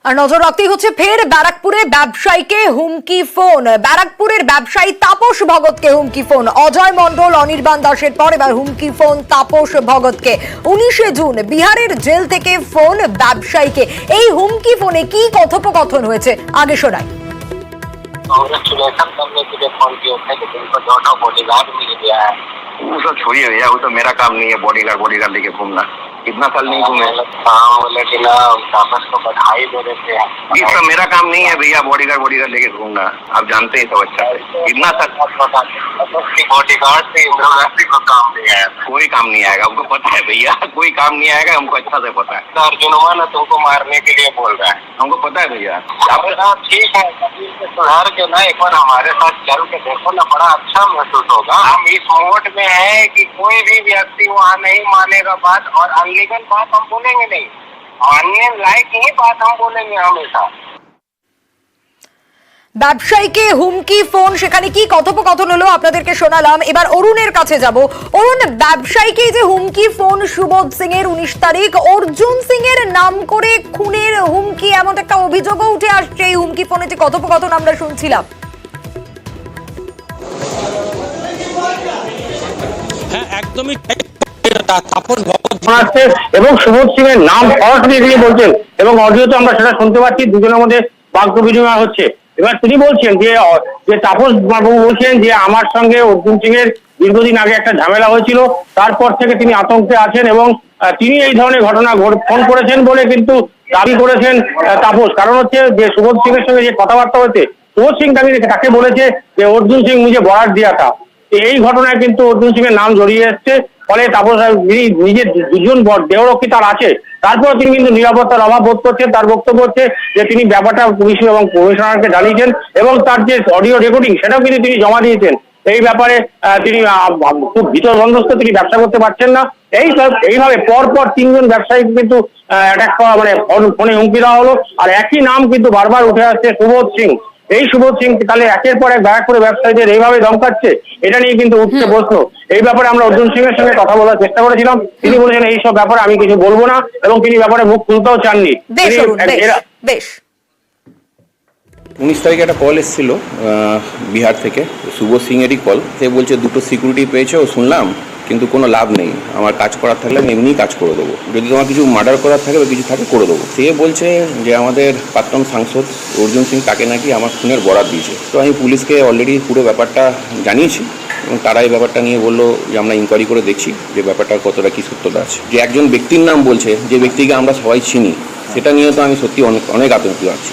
আর নজর রাখতেই হচ্ছে ফের ব্যারাকপুরে ব্যবসায়ীকে হুমকি ফোন। ব্যারাকপুরের ব্যবসায়ী তাপস ভগতকে হুমকি ফোন। অজয় মণ্ডল, অনির্বাণ দাসের পর এবার হুমকি ফোন তাপস ভগতকে। 19 জুন বিহারের জেল থেকে ফোন ব্যবসায়ীকে। এই হুমকি ফোনে কি কথোপকথন হয়েছে আগে শোনাই। कांग्रेचुलेशन करने के लिए फोन किए थे कि तुमको दोनों बॉडीगार्ड मिल गया है। वो सब छोड़िए भैया, वो तो मेरा काम नहीं है बॉडीगार्ड लेके घूमना। कितना साल नहीं घूमे। हाँ बोले कि ना तापस को बधाई दे देते हैं। ये सब मेरा काम नहीं है भैया, बॉडीगार्ड लेके घूमना। आप जानते ही सब अच्छा है। कितना साल बॉडीगार्ड से इंदिरा गांधी को काम दिया है। कोई काम नहीं आएगा, हमको पता है भैया, कोई काम नहीं आएगा, हमको अच्छा से पता है। अर्जुनवा ने तुमको मारने के लिए बोल रहा है। हमको पता है भैया। ठीक है, सुधार के ना एक बार हमारे साथ चल के देखो ना, बड़ा अच्छा महसूस होगा। हम इस मोड में है कि कोई भी व्यक्ति वहाँ नहीं मानेगा बात, और अनलीगल बात हम बोलेंगे नहीं, मानने लायक ही बात हम बोलेंगे हमेशा। ব্যবসায়ীকে হুমকি ফোন, সেখানে কি কথোপকথন হলো আপনাদেরকে শোনালাম। এবার অরুণের কাছে যাব। অরুণ, ব্যবসায়ীকে যে হুমকি ফোন সুবোধ সিং এর 19 তারিখ, অর্জুন সিং এর নাম করে খুনের হুমকি, এমন একটা অভিযোগও উঠে আসছে এই হুমকি ফোনে যে কথোপকথন আমরা শুনছিলাম। হ্যাঁ, একদমই তাপস ভগত এবং সুবোধ সিং এর নাম সরাসরি দিয়ে বলছেন, এবং অডিওতে আমরা সেটা শুনতে পাচ্ছি। দুজনের মধ্যে বাক্য বিনিময় হচ্ছে। এবার তিনি বলছেন যে তাপস বাবু বলছেন যে আমার সঙ্গে অর্জুন সিং এর দীর্ঘদিন আগে একটা ঝামেলা হয়েছিল, তারপর থেকে তিনি আতঙ্কে আছেন, এবং তিনি এই ধরনের ঘটনা ফোন করেছেন বলে কিন্তু দাবি করেছেন তাপস। কারণ হচ্ছে যে সুবোধ সিং এর সঙ্গে যে কথাবার্তা হয়েছে, সুবোধ সিং তাকে বলেছে যে অর্জুন সিং মুঝে বরাত দিয়া থা। এই ঘটনায় কিন্তু অর্জুন সিং এর নাম জড়িয়ে এসছে। ফলে তাপস নিজের দুজন দেহরক্ষী তার আছে, তারপর তিনি কিন্তু নিরাপত্তার অভাব বোধ করছেন। তার বক্তব্য হচ্ছে যে তিনি ব্যাপারটা পুলিশ এবং কমিশনারকে জানিয়েছেন, এবং তার যে অডিও রেকর্ডিং সেটাও কিন্তু তিনি জমা দিয়েছেন। এই ব্যাপারে তিনি খুব ভীতসন্ত্রস্ত, তিনি ব্যবসা করতে পারছেন না। এইভাবে পরপর 3 জন ব্যবসায়ীকে কিন্তু অ্যাটাক করা, মানে ফোনে হুমকি দেওয়া হলো। আর একই নাম কিন্তু বারবার উঠে আসছে, সুবোধ সিং। এই সুবোধ সিং তাহলে একের পর এক ব্যারাকপুরে ব্যবসায়ীদের এইভাবে ধমকাচ্ছে, এটা নিয়ে কিন্তু উঠছে প্রশ্ন। এই ব্যাপারে আমরা অর্জুন সিং এর সঙ্গে কথা বলার চেষ্টা করেছিলাম। তিনি বলেছেন এইসব ব্যাপারে আমি কিছু বলবো না, এবং তিনি ব্যাপারে মুখ খুলতেও চাননি। 19 তারিখে একটা কল এসেছিল বিহার থেকে, সুবোধ সিং এরই কল। সে বলছে 2টো সিকিউরিটি পেয়েছে, ও শুনলাম, কিন্তু কোনো লাভ নেই, আমার কাজ করার থাকলে আমি এমনিই কাজ করে দেবো, যদি তোমার কিছু মার্ডার করার থাকে বা কিছু থাকে করে দেবো। সে বলছে যে আমাদের প্রাক্তন সাংসদ অর্জুন সিং তাকে নাকি আমার খুনের বরাত দিয়েছে। তো আমি পুলিশকে অলরেডি পুরো ব্যাপারটা জানিয়েছি, এবং তারা এই ব্যাপারটা নিয়ে বললো যে আমরা ইনকোয়ারি করে দেখছি যে ব্যাপারটা কতটা কী সত্যতা আছে। যে একজন ব্যক্তির নাম বলছে, যে ব্যক্তিকে আমরা সবাই চিনি, সেটা নিয়ে তো আমি সত্যি অনেক আতঙ্কিত আছি।